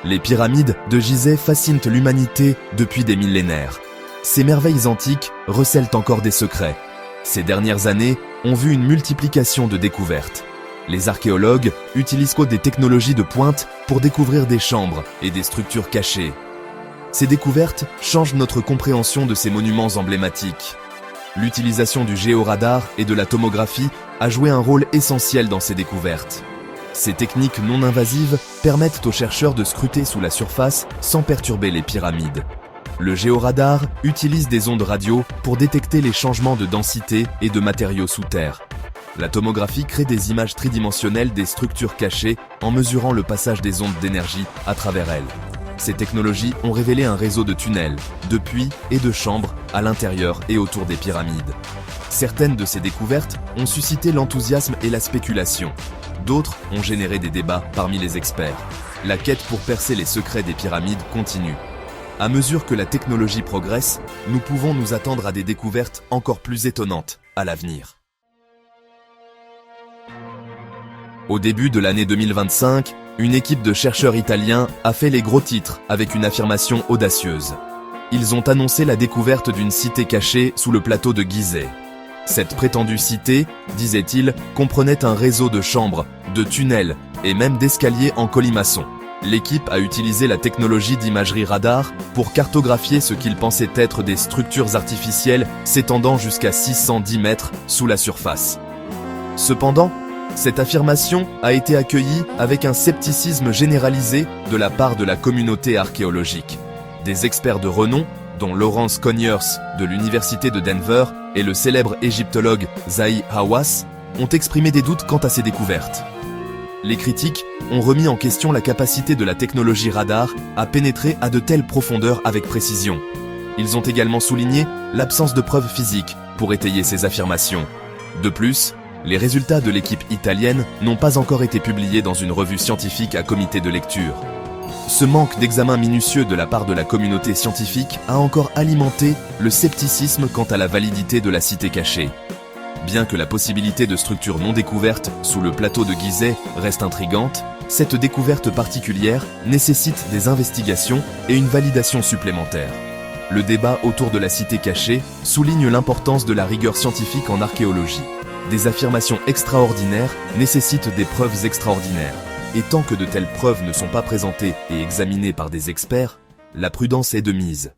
Les pyramides de Gizeh fascinent l'humanité depuis des millénaires. Ces merveilles antiques recèlent encore des secrets. Ces dernières années ont vu une multiplication de découvertes. Les archéologues utilisent des technologies de pointe pour découvrir des chambres et des structures cachées. Ces découvertes changent notre compréhension de ces monuments emblématiques. L'utilisation du géoradar et de la tomographie a joué un rôle essentiel dans ces découvertes. Ces techniques non invasives permettent aux chercheurs de scruter sous la surface sans perturber les pyramides. Le géoradar utilise des ondes radio pour détecter les changements de densité et de matériaux sous terre. La tomographie crée des images tridimensionnelles des structures cachées en mesurant le passage des ondes d'énergie à travers elles. Ces technologies ont révélé un réseau de tunnels, de puits et de chambres à l'intérieur et autour des pyramides. Certaines de ces découvertes ont suscité l'enthousiasme et la spéculation. D'autres ont généré des débats parmi les experts. La quête pour percer les secrets des pyramides continue. À mesure que la technologie progresse, nous pouvons nous attendre à des découvertes encore plus étonnantes à l'avenir. Au début de l'année 2025, une équipe de chercheurs italiens a fait les gros titres avec une affirmation audacieuse. Ils ont annoncé la découverte d'une cité cachée sous le plateau de Gizeh. Cette prétendue cité, disait-il, comprenait un réseau de chambres, de tunnels et même d'escaliers en colimaçon. L'équipe a utilisé la technologie d'imagerie radar pour cartographier ce qu'ils pensaient être des structures artificielles s'étendant jusqu'à 610 mètres sous la surface. Cependant, cette affirmation a été accueillie avec un scepticisme généralisé de la part de la communauté archéologique. Des experts de renom, dont Lawrence Conyers de l'Université de Denver et le célèbre égyptologue Zahi Hawass, ont exprimé des doutes quant à ces découvertes. Les critiques ont remis en question la capacité de la technologie radar à pénétrer à de telles profondeurs avec précision. Ils ont également souligné l'absence de preuves physiques pour étayer ces affirmations. De plus, les résultats de l'équipe italienne n'ont pas encore été publiés dans une revue scientifique à comité de lecture. Ce manque d'examen minutieux de la part de la communauté scientifique a encore alimenté le scepticisme quant à la validité de la cité cachée. Bien que la possibilité de structures non découvertes sous le plateau de Gizeh reste intrigante, cette découverte particulière nécessite des investigations et une validation supplémentaire. Le débat autour de la cité cachée souligne l'importance de la rigueur scientifique en archéologie. Des affirmations extraordinaires nécessitent des preuves extraordinaires. Et tant que de telles preuves ne sont pas présentées et examinées par des experts, la prudence est de mise.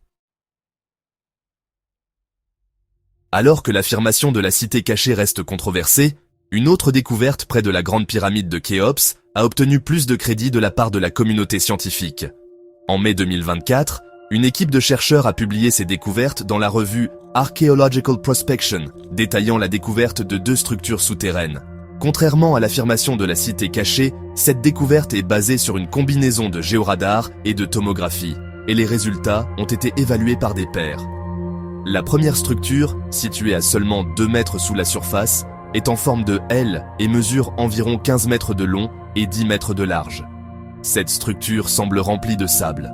Alors que l'affirmation de la cité cachée reste controversée, une autre découverte près de la grande pyramide de Khéops a obtenu plus de crédit de la part de la communauté scientifique. En mai 2024, une équipe de chercheurs a publié ses découvertes dans la revue Archaeological Prospection, détaillant la découverte de 2 structures souterraines. Contrairement à l'affirmation de la cité cachée, cette découverte est basée sur une combinaison de géoradar et de tomographie, et les résultats ont été évalués par des pairs. La première structure, située à seulement 2 mètres sous la surface, est en forme de L et mesure environ 15 mètres de long et 10 mètres de large. Cette structure semble remplie de sable.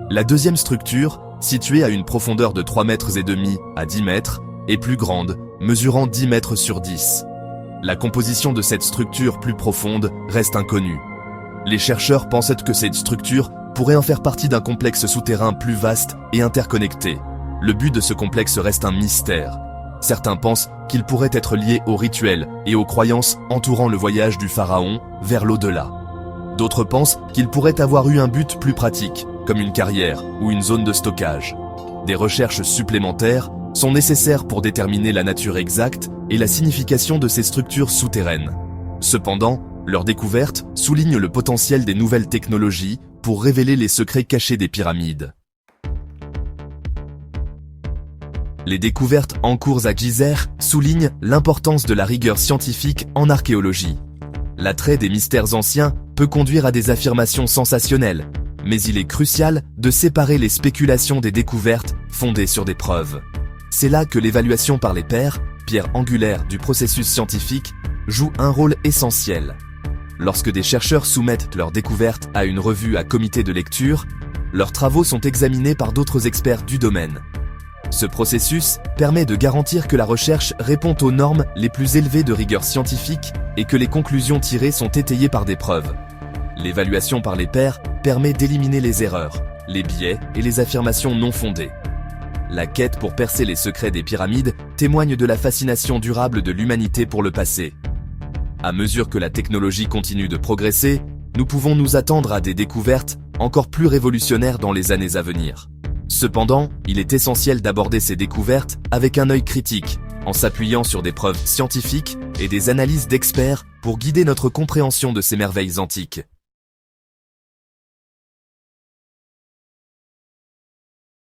La deuxième structure, située à une profondeur de 3,5 mètres à 10 mètres, est plus grande, mesurant 10 mètres sur 10. La composition de cette structure plus profonde reste inconnue. Les chercheurs pensent que cette structure pourrait en faire partie d'un complexe souterrain plus vaste et interconnecté. Le but de ce complexe reste un mystère. Certains pensent qu'il pourrait être lié aux rituels et aux croyances entourant le voyage du pharaon vers l'au-delà. D'autres pensent qu'il pourrait avoir eu un but plus pratique, comme une carrière ou une zone de stockage. Des recherches supplémentaires sont nécessaires pour déterminer la nature exacte et la signification de ces structures souterraines. Cependant, leur découverte souligne le potentiel des nouvelles technologies pour révéler les secrets cachés des pyramides. Les découvertes en cours à Gizeh soulignent l'importance de la rigueur scientifique en archéologie. L'attrait des mystères anciens peut conduire à des affirmations sensationnelles, mais il est crucial de séparer les spéculations des découvertes fondées sur des preuves. C'est là que l'évaluation par les pairs, pierre angulaire du processus scientifique, joue un rôle essentiel. Lorsque des chercheurs soumettent leurs découvertes à une revue à comité de lecture, leurs travaux sont examinés par d'autres experts du domaine. Ce processus permet de garantir que la recherche répond aux normes les plus élevées de rigueur scientifique et que les conclusions tirées sont étayées par des preuves. L'évaluation par les pairs permet d'éliminer les erreurs, les biais et les affirmations non fondées. La quête pour percer les secrets des pyramides témoigne de la fascination durable de l'humanité pour le passé. À mesure que la technologie continue de progresser, nous pouvons nous attendre à des découvertes encore plus révolutionnaires dans les années à venir. Cependant, il est essentiel d'aborder ces découvertes avec un œil critique, en s'appuyant sur des preuves scientifiques et des analyses d'experts pour guider notre compréhension de ces merveilles antiques.